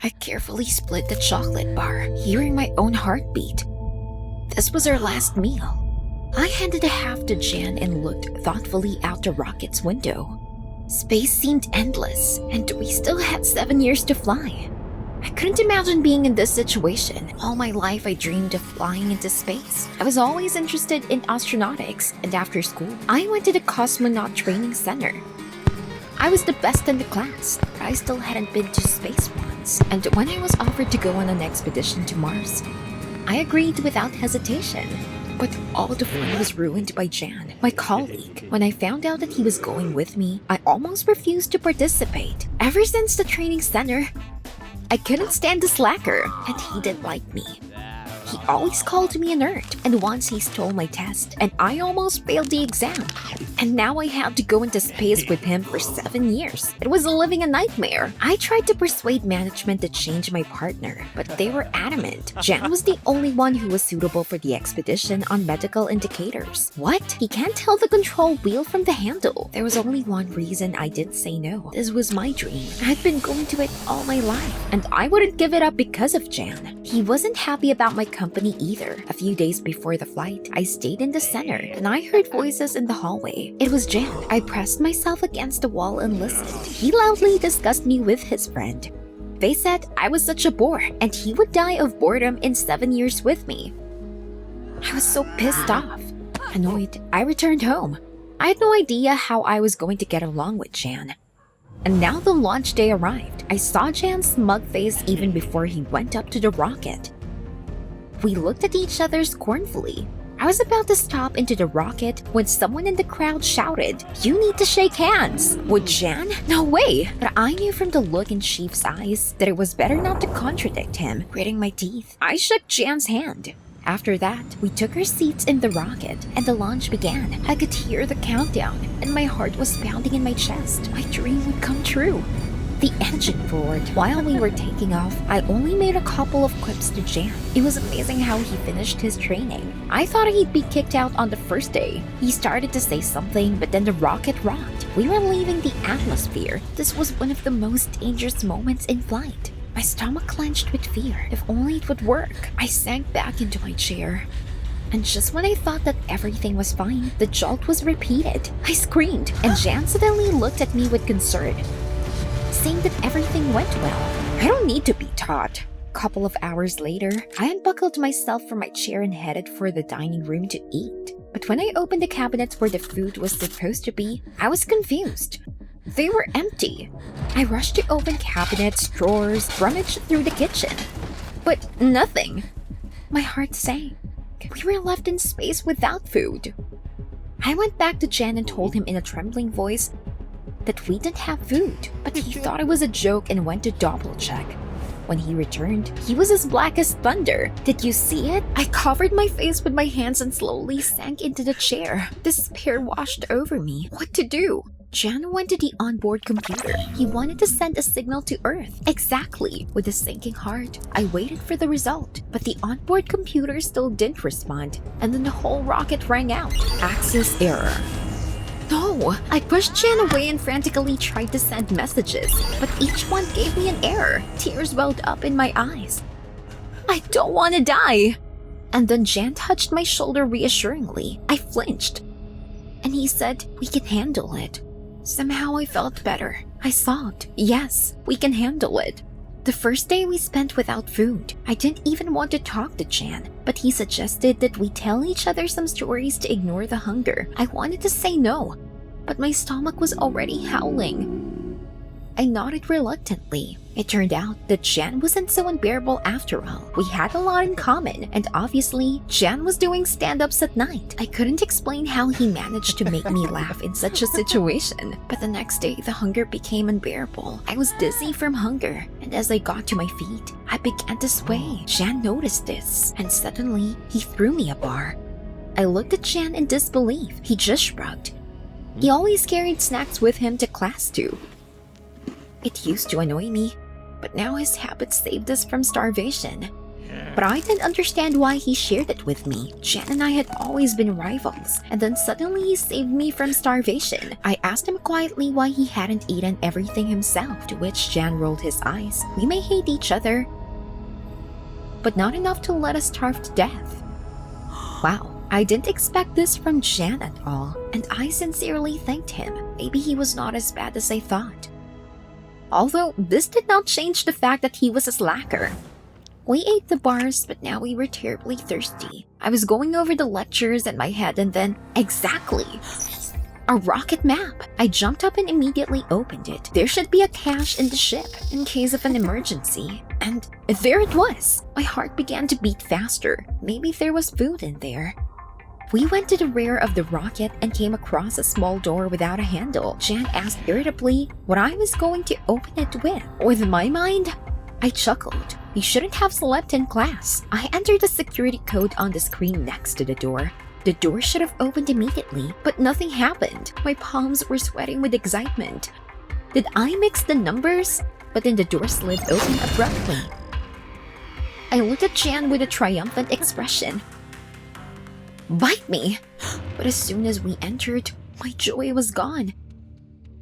I carefully split the chocolate bar, hearing my own heartbeat. This was our last meal. I handed a half to Jan and looked thoughtfully out the rocket's window. Space seemed endless, and we still had 7 years to fly. I couldn't imagine being in this situation. All my life I dreamed of flying into space. I was always interested in astronautics, and after school, I went to the Cosmonaut Training Center. I was the best in the class, but I still hadn't been to space once, and when I was offered to go on an expedition to Mars, I agreed without hesitation. But all the fun was ruined by Jan, my colleague. When I found out that he was going with me, I almost refused to participate. Ever since the training center, I couldn't stand the slacker, and he didn't like me. He always called me a nerd, and once he stole my test, and I almost failed the exam. And now I had to go into space with him for 7 years. It was living a nightmare. I tried to persuade management to change my partner, but they were adamant. Jan was the only one who was suitable for the expedition on medical indicators. What? He can't tell the control wheel from the handle. There was only one reason I did say no. This was my dream. I'd been going to it all my life, and I wouldn't give it up because of Jan. He wasn't happy about my company either. A few days before the flight, I stayed in the center, and I heard voices in the hallway. It was Jan. I pressed myself against the wall and listened. He loudly discussed me with his friend. They said I was such a bore, and he would die of boredom in 7 years with me. I was so pissed off. Annoyed, I returned home. I had no idea how I was going to get along with Jan. And now the launch day arrived. I saw Jan's smug face even before he went up to the rocket. We looked at each other scornfully. I was about to stop into the rocket when someone in the crowd shouted, "You need to shake hands!" With Jan? No way! But I knew from the look in Chief's eyes that it was better not to contradict him. Gritting my teeth, I shook Jan's hand. After that, we took our seats in the rocket, and the launch began. I could hear the countdown, and my heart was pounding in my chest. My dream would come true. The engine roared. While we were taking off, I only made a couple of quips to Jan. It was amazing how he finished his training. I thought he'd be kicked out on the first day. He started to say something, but then the rocket rocked. We were leaving the atmosphere. This was one of the most dangerous moments in flight. My stomach clenched with fear. If only it would work. I sank back into my chair. And just when I thought that everything was fine, the jolt was repeated. I screamed, and Jan suddenly looked at me with concern, saying that everything went well. I don't need to be taught. A couple of hours later, I unbuckled myself from my chair and headed for the dining room to eat. But when I opened the cabinets where the food was supposed to be, I was confused. They were empty. I rushed to open cabinets, drawers, rummaged through the kitchen. But nothing. My heart sank. We were left in space without food. I went back to Jan and told him in a trembling voice that we didn't have food, but he thought it was a joke and went to double check. When he returned, he was as black as thunder. Did you see it? I covered my face with my hands and slowly sank into the chair. Despair washed over me. What to do? Jan went to the onboard computer. He wanted to send a signal to Earth. Exactly. With a sinking heart, I waited for the result, but the onboard computer still didn't respond, and then the whole rocket rang out. Access error. No! I pushed Jan away and frantically tried to send messages, but each one gave me an error. Tears welled up in my eyes. I don't want to die! And then Jan touched my shoulder reassuringly. I flinched, and he said, "We can handle it." Somehow I felt better. I sobbed, "Yes, we can handle it." The first day we spent without food. I didn't even want to talk to Jan, but he suggested that we tell each other some stories to ignore the hunger. I wanted to say no, but my stomach was already howling. I nodded reluctantly. It turned out that Jan wasn't so unbearable after all. We had a lot in common, and obviously, Jan was doing stand-ups at night. I couldn't explain how he managed to make me laugh in such a situation. But the next day, the hunger became unbearable. I was dizzy from hunger, and as I got to my feet, I began to sway. Jan noticed this, and suddenly, he threw me a bar. I looked at Jan in disbelief. He just shrugged. He always carried snacks with him to class too. It used to annoy me, but now his habit saved us from starvation. But I didn't understand why he shared it with me. Jan and I had always been rivals, and then suddenly he saved me from starvation. I asked him quietly why he hadn't eaten everything himself, to which Jan rolled his eyes. We may hate each other, but not enough to let us starve to death. Wow. I didn't expect this from Jan at all, and I sincerely thanked him. Maybe he was not as bad as I thought. Although, this did not change the fact that he was a slacker. We ate the bars, but now we were terribly thirsty. I was going over the lectures in my head and then, exactly! A rocket map! I jumped up and immediately opened it. There should be a cache in the ship, in case of an emergency. And there it was! My heart began to beat faster. Maybe there was food in there. We went to the rear of the rocket and came across a small door without a handle. Jan asked irritably what I was going to open it with. With my mind, I chuckled. You shouldn't have slept in class. I entered the security code on the screen next to the door. The door should have opened immediately, but nothing happened. My palms were sweating with excitement. Did I mix the numbers? But then the door slid open abruptly. I looked at Jan with a triumphant expression. Bite me! But as soon as we entered, my joy was gone.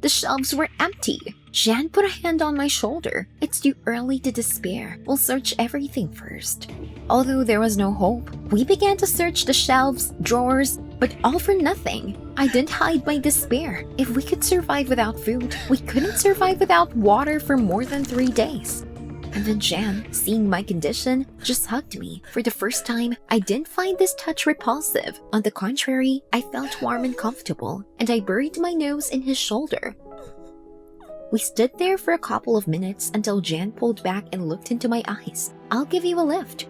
The shelves were empty. Jan put a hand on my shoulder. It's too early to despair. We'll search everything first. Although there was no hope, we began to search the shelves, drawers, but all for nothing. I didn't hide my despair. If we could survive without food, we couldn't survive without water for more than 3 days. And then Jan, seeing my condition, just hugged me. For the first time, I didn't find this touch repulsive. On the contrary, I felt warm and comfortable, and I buried my nose in his shoulder. We stood there for a couple of minutes until Jan pulled back and looked into my eyes. I'll give you a lift.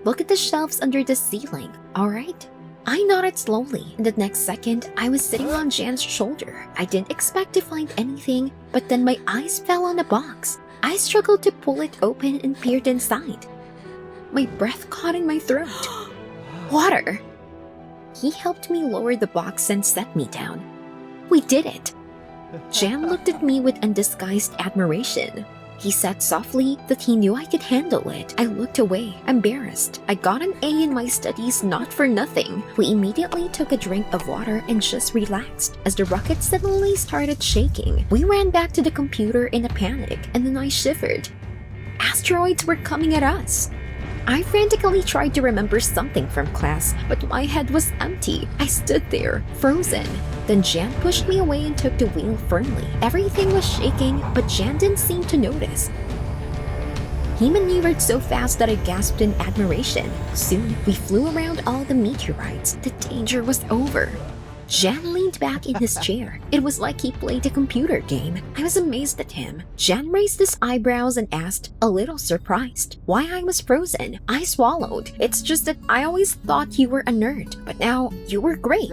Look at the shelves under the ceiling, alright? I nodded slowly, and the next second, I was sitting on Jan's shoulder. I didn't expect to find anything, but then my eyes fell on a box. I struggled to pull it open and peered inside. My breath caught in my throat. Water! He helped me lower the box and set me down. We did it! Jan looked at me with undisguised admiration. He said softly that he knew I could handle it. I looked away, embarrassed. I got an A in my studies not for nothing. We immediately took a drink of water and just relaxed. As the rocket suddenly started shaking, we ran back to the computer in a panic, and then I shivered. Asteroids were coming at us. I frantically tried to remember something from class, but my head was empty. I stood there, frozen. Then Jan pushed me away and took the wheel firmly. Everything was shaking, but Jan didn't seem to notice. He maneuvered so fast that I gasped in admiration. Soon, we flew around all the meteorites. The danger was over. Jan leaned back in his chair. It was like he played a computer game. I was amazed at him. Jan raised his eyebrows and asked, a little surprised, why I was frozen. I swallowed. It's just that I always thought you were a nerd, but now you were great.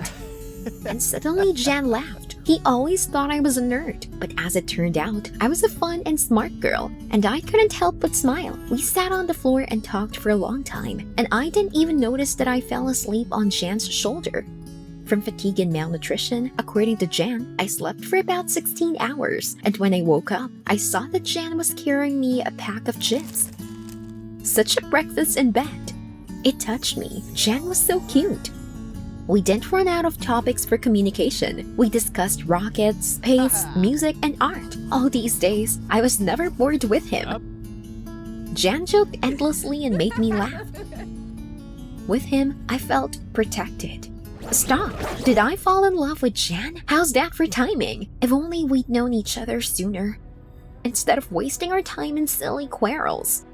And suddenly Jan laughed. He always thought I was a nerd, but as it turned out, I was a fun and smart girl, and I couldn't help but smile. We sat on the floor and talked for a long time, and I didn't even notice that I fell asleep on Jan's shoulder. From fatigue and malnutrition, according to Jan, I slept for about 16 hours, and when I woke up, I saw that Jan was carrying me a pack of chips. Such a breakfast in bed. It touched me. Jan was so cute. We didn't run out of topics for communication. We discussed rockets, space, music, and art. All these days, I was never bored with him. Jan joked endlessly and made me laugh. With him, I felt protected. Stop! Did I fall in love with Jan? How's that for timing? If only we'd known each other sooner, instead of wasting our time in silly quarrels.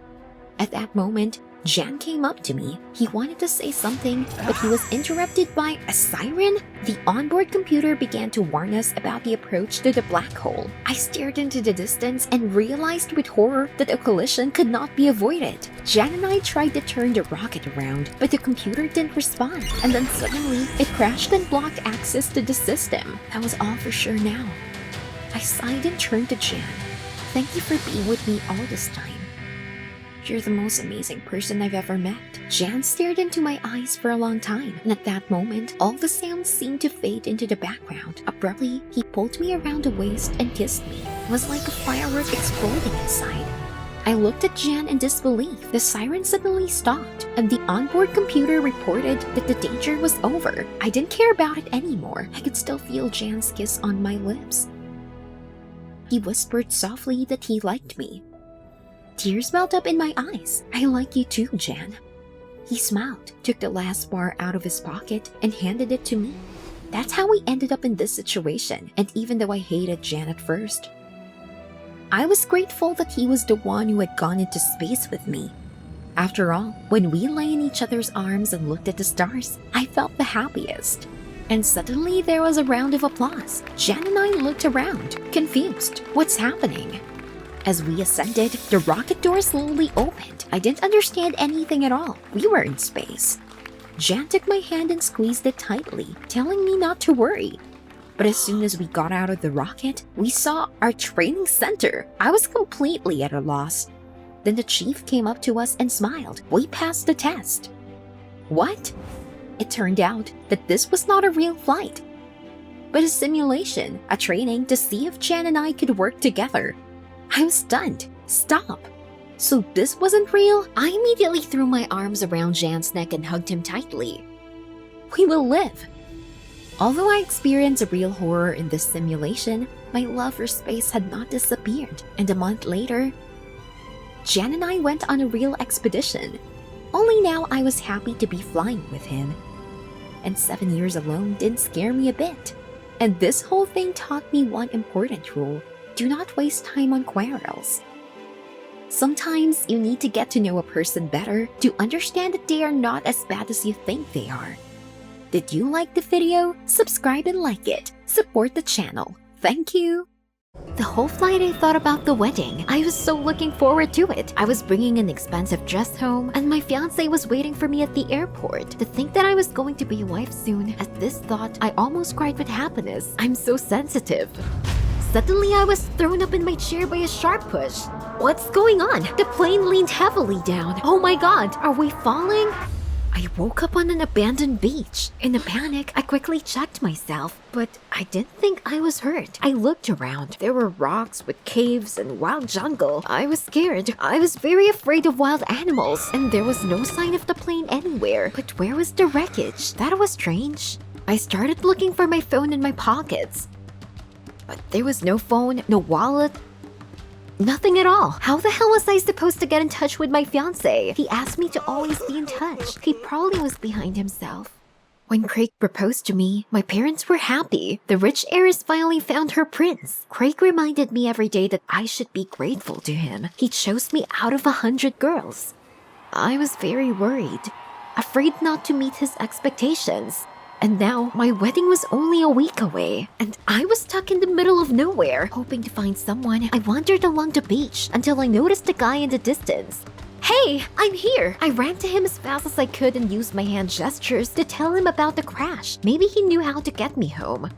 At that moment, Jan came up to me. He wanted to say something, but he was interrupted by a siren. The onboard computer began to warn us about the approach to the black hole. I stared into the distance and realized with horror that a collision could not be avoided. Jan and I tried to turn the rocket around, but the computer didn't respond. And then suddenly, it crashed and blocked access to the system. That was all for sure now. I sighed and turned to Jan. Thank you for being with me all this time. You're the most amazing person I've ever met. Jan stared into my eyes for a long time, and at that moment, all the sounds seemed to fade into the background. Abruptly, he pulled me around the waist and kissed me. It was like a firework exploding inside. I looked at Jan in disbelief. The siren suddenly stopped, and the onboard computer reported that the danger was over. I didn't care about it anymore. I could still feel Jan's kiss on my lips. He whispered softly that he liked me. Tears welled up in my eyes. I like you too, Jan. He smiled, took the last bar out of his pocket, and handed it to me. That's how we ended up in this situation, and even though I hated Jan at first, I was grateful that he was the one who had gone into space with me. After all, when we lay in each other's arms and looked at the stars, I felt the happiest. And suddenly there was a round of applause. Jan and I looked around, confused. What's happening? As we ascended, the rocket door slowly opened. I didn't understand anything at all. We were in space. Jan took my hand and squeezed it tightly, telling me not to worry. But as soon as we got out of the rocket, we saw our training center. I was completely at a loss. Then the chief came up to us and smiled. We passed the test. What? It turned out that this was not a real flight, but a simulation, a training to see if Jan and I could work together. I was stunned. Stop. So this wasn't real? I immediately threw my arms around Jan's neck and hugged him tightly. We will live. Although I experienced a real horror in this simulation, my love for space had not disappeared, and a month later, Jan and I went on a real expedition. Only now I was happy to be flying with him. And 7 years alone didn't scare me a bit. And this whole thing taught me one important rule: do not waste time on quarrels. Sometimes you need to get to know a person better to understand that they are not as bad as you think they are. Did you like the video? Subscribe and like it. Support the channel. Thank you. The whole flight I thought about the wedding. I was so looking forward to it. I was bringing an expensive dress home, and my fiancé was waiting for me at the airport. To think that I was going to be a wife soon, at this thought, I almost cried with happiness. I'm so sensitive. Suddenly, I was thrown up in my chair by a sharp push. What's going on? The plane leaned heavily down. Oh my god, are we falling? I woke up on an abandoned beach. In a panic, I quickly checked myself, but I didn't think I was hurt. I looked around. There were rocks with caves and wild jungle. I was scared. I was very afraid of wild animals, and there was no sign of the plane anywhere. But where was the wreckage? That was strange. I started looking for my phone in my pockets, but there was no phone, no wallet, nothing at all. How the hell was I supposed to get in touch with my fiancé? He asked me to always be in touch. He probably was behind himself. When Craig proposed to me, my parents were happy. The rich heiress finally found her prince. Craig reminded me every day that I should be grateful to him. He chose me out of 100 girls. I was very worried, afraid not to meet his expectations. And now, my wedding was only a week away, and I was stuck in the middle of nowhere, hoping to find someone. I wandered along the beach until I noticed a guy in the distance. Hey, I'm here! I ran to him as fast as I could and used my hand gestures to tell him about the crash. Maybe he knew how to get me home.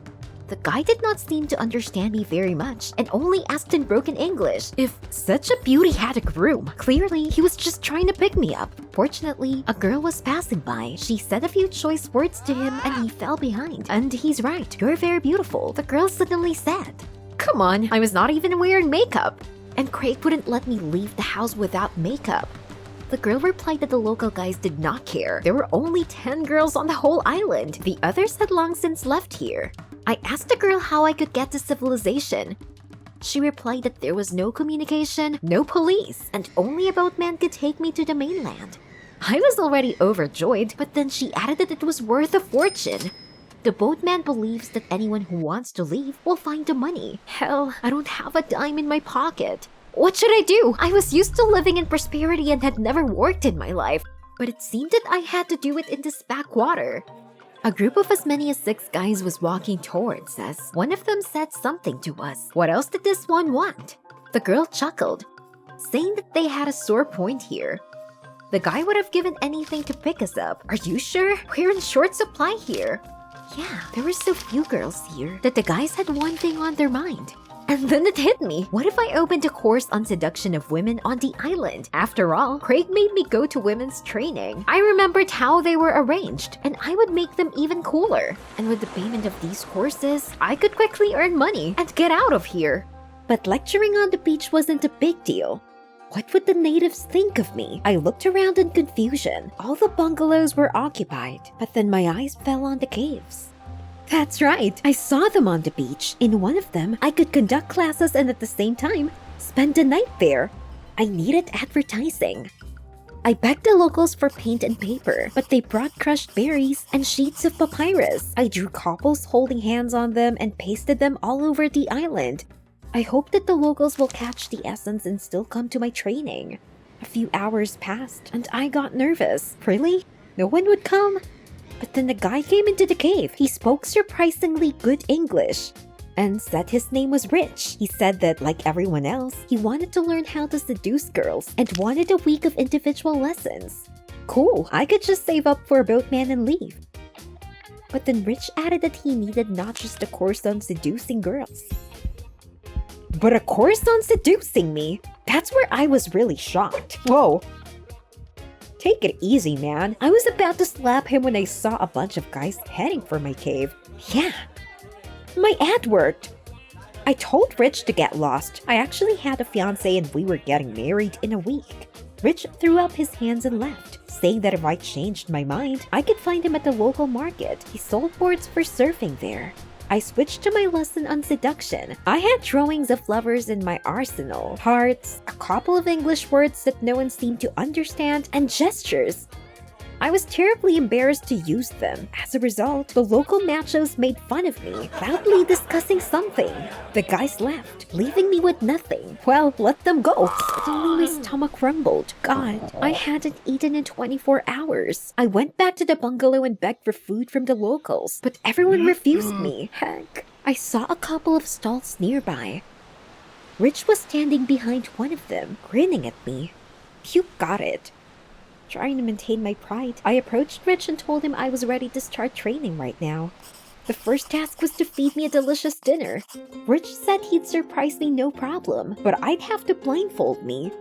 The guy did not seem to understand me very much and only asked in broken English if such a beauty had a groom. Clearly, he was just trying to pick me up. Fortunately, a girl was passing by. She said a few choice words to him and he fell behind. And he's right, you're very beautiful, the girl suddenly said. Come on, I was not even wearing makeup. And Craig wouldn't let me leave the house without makeup. The girl replied that the local guys did not care. There were only 10 girls on the whole island. The others had long since left here. I asked the girl how I could get to civilization. She replied that there was no communication, no police, and only a boatman could take me to the mainland. I was already overjoyed, but then she added that it was worth a fortune. The boatman believes that anyone who wants to leave will find the money. Hell, I don't have a dime in my pocket. What should I do? I was used to living in prosperity and had never worked in my life, but it seemed that I had to do it in this backwater. A group of as many as 6 guys was walking towards us. One of them said something to us. What else did this one want? The girl chuckled, saying that they had a sore point here. The guy would have given anything to pick us up. Are you sure? We're in short supply here. Yeah, there were so few girls here that the guys had one thing on their mind. And then it hit me. What if I opened a course on seduction of women on the island? After all, Craig made me go to women's training. I remembered how they were arranged, and I would make them even cooler. And with the payment of these courses, I could quickly earn money and get out of here. But lecturing on the beach wasn't a big deal. What would the natives think of me? I looked around in confusion. All the bungalows were occupied, but then my eyes fell on the caves. That's right, I saw them on the beach. In one of them, I could conduct classes and at the same time, spend the night there. I needed advertising. I begged the locals for paint and paper, but they brought crushed berries and sheets of papyrus. I drew couples holding hands on them and pasted them all over the island. I hope that the locals will catch the essence and still come to my training. A few hours passed, and I got nervous. Really? No one would come? But then a guy came into the cave. He spoke surprisingly good English and said his name was Rich. He said that, like everyone else, he wanted to learn how to seduce girls and wanted a week of individual lessons. Cool, I could just save up for a boatman and leave. But then Rich added that he needed not just a course on seducing girls, but a course on seducing me. That's where I was really shocked. Whoa. Take it easy, man. I was about to slap him when I saw a bunch of guys heading for my cave. Yeah. My ad worked. I told Rich to get lost. I actually had a fiancé and we were getting married in a week. Rich threw up his hands and left, saying that if I changed my mind, I could find him at the local market. He sold boards for surfing there. I switched to my lesson on seduction. I had drawings of lovers in my arsenal, hearts, a couple of English words that no one seemed to understand, and gestures. I was terribly embarrassed to use them. As a result, the local machos made fun of me, loudly discussing something. The guys left, leaving me with nothing. Well, let them go. Suddenly my stomach rumbled. God, I hadn't eaten in 24 hours. I went back to the bungalow and begged for food from the locals, but everyone refused me. Heck. I saw a couple of stalls nearby. Rich was standing behind one of them, grinning at me. You got it. Trying to maintain my pride, I approached Rich and told him I was ready to start training right now. The first task was to feed me a delicious dinner. Rich said he'd surprise me no problem, but I'd have to blindfold me.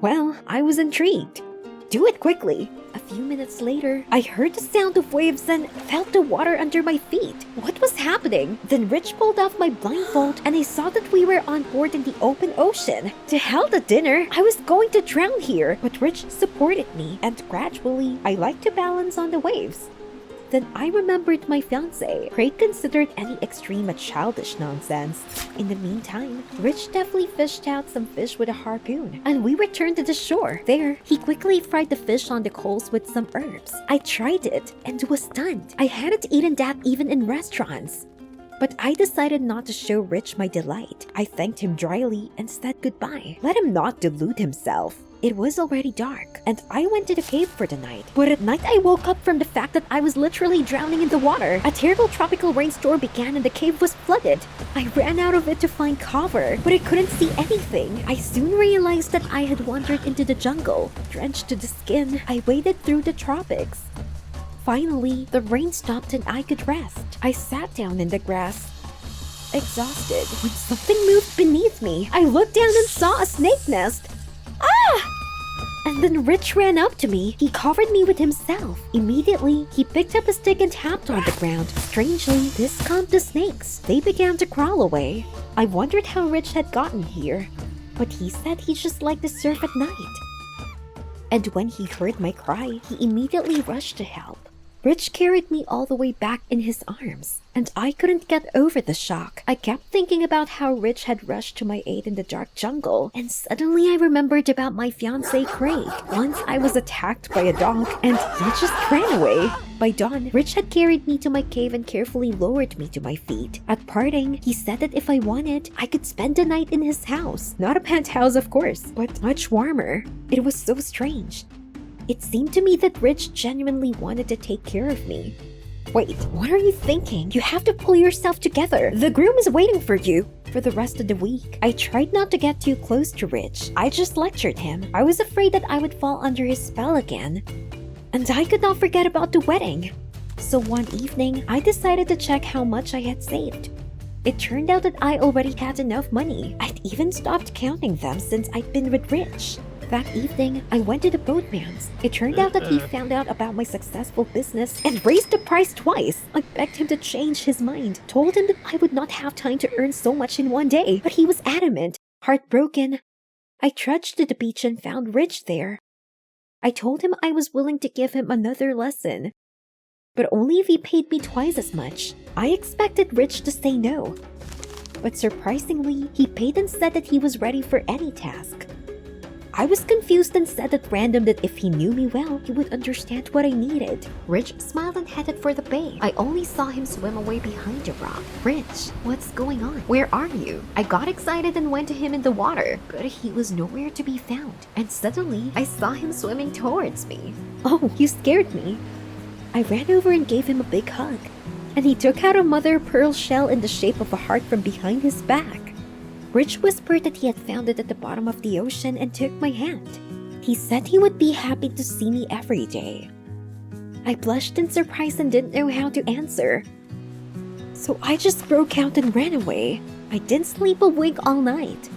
Well, I was intrigued. Do it quickly. A few minutes later, I heard the sound of waves and felt the water under my feet. What was happening? Then Rich pulled off my blindfold and I saw that we were on board in the open ocean. To hell the dinner! I was going to drown here, but Rich supported me and gradually, I liked to balance on the waves. Then I remembered my fiancé. Craig considered any extreme a childish nonsense. In the meantime, Rich deftly fished out some fish with a harpoon, and we returned to the shore. There, he quickly fried the fish on the coals with some herbs. I tried it and was stunned. I hadn't eaten that even in restaurants. But I decided not to show Rich my delight. I thanked him dryly and said goodbye. Let him not delude himself. It was already dark, and I went to the cave for the night. But at night, I woke up from the fact that I was literally drowning in the water. A terrible tropical rainstorm began and the cave was flooded. I ran out of it to find cover, but I couldn't see anything. I soon realized that I had wandered into the jungle. Drenched to the skin, I waded through the tropics. Finally, the rain stopped and I could rest. I sat down in the grass, exhausted, when something moved beneath me. I looked down and saw a snake nest. Ah! And then Rich ran up to me. He covered me with himself. Immediately, he picked up a stick and tapped on the ground. Strangely, this calmed the snakes. They began to crawl away. I wondered how Rich had gotten here, but he said he just liked to surf at night. And when he heard my cry, he immediately rushed to help. Rich carried me all the way back in his arms, and I couldn't get over the shock. I kept thinking about how Rich had rushed to my aid in the dark jungle, and suddenly I remembered about my fiancé Craig. Once I was attacked by a dog, and he just ran away. By dawn, Rich had carried me to my cave and carefully lowered me to my feet. At parting, he said that if I wanted, I could spend the night in his house. Not a penthouse, of course, but much warmer. It was so strange. It seemed to me that Rich genuinely wanted to take care of me. Wait, what are you thinking? You have to pull yourself together. The groom is waiting for you. For the rest of the week, I tried not to get too close to Rich. I just lectured him. I was afraid that I would fall under his spell again. And I could not forget about the wedding. So one evening, I decided to check how much I had saved. It turned out that I already had enough money. I'd even stopped counting them since I'd been with Rich. That evening, I went to the boatman's. It turned out that he found out about my successful business and raised the price twice. I begged him to change his mind, told him that I would not have time to earn so much in one day, but he was adamant. Heartbroken, I trudged to the beach and found Rich there. I told him I was willing to give him another lesson, but only if he paid me twice as much. I expected Rich to say no, but surprisingly, he paid and said that he was ready for any task. I was confused and said at random that if he knew me well, he would understand what I needed. Rich smiled and headed for the bay. I only saw him swim away behind a rock. Rich, what's going on? Where are you? I got excited and went to him in the water, but he was nowhere to be found. And suddenly, I saw him swimming towards me. Oh, you scared me. I ran over and gave him a big hug, and he took out a mother of pearl shell in the shape of a heart from behind his back. Rich whispered that he had found it at the bottom of the ocean and took my hand. He said he would be happy to see me every day. I blushed in surprise and didn't know how to answer. So I just broke out and ran away. I didn't sleep a wink all night.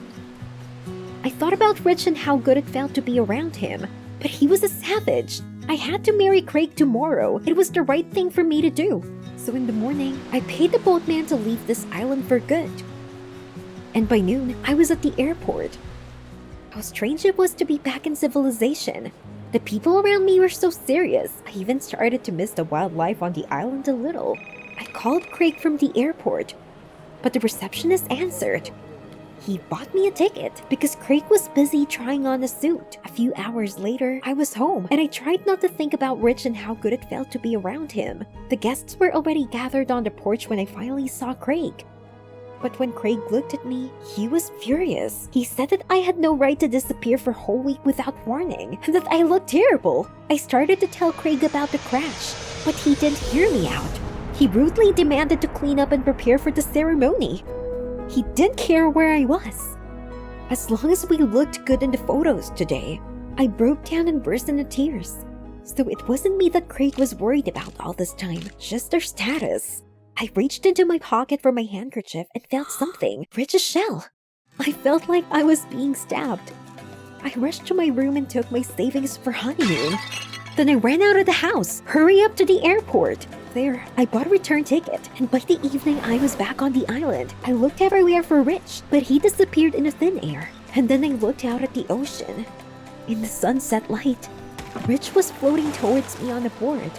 I thought about Rich and how good it felt to be around him, but he was a savage. I had to marry Craig tomorrow. It was the right thing for me to do. So in the morning, I paid the boatman to leave this island for good. And by noon, I was at the airport. How strange it was to be back in civilization. The people around me were so serious. I even started to miss the wildlife on the island a little. I called Craig from the airport, but the receptionist answered. He bought me a ticket because Craig was busy trying on a suit. A few hours later, I was home and I tried not to think about Rich and how good it felt to be around him. The guests were already gathered on the porch when I finally saw Craig. But when Craig looked at me, he was furious. He said that I had no right to disappear for a whole week without warning, and that I looked terrible. I started to tell Craig about the crash, but he didn't hear me out. He rudely demanded to clean up and prepare for the ceremony. He didn't care where I was. As long as we looked good in the photos today, I broke down and burst into tears. So it wasn't me that Craig was worried about all this time, just their status. I reached into my pocket for my handkerchief and felt something. Rich's shell. I felt like I was being stabbed. I rushed to my room and took my savings for honeymoon. Then I ran out of the house, hurry up to the airport. There, I bought a return ticket, and by the evening I was back on the island. I looked everywhere for Rich, but he disappeared in the thin air. And then I looked out at the ocean. In the sunset light, Rich was floating towards me on a board.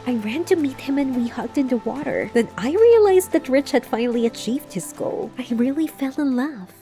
I ran to meet him and we hugged in the water. Then I realized that Rich had finally achieved his goal. I really fell in love.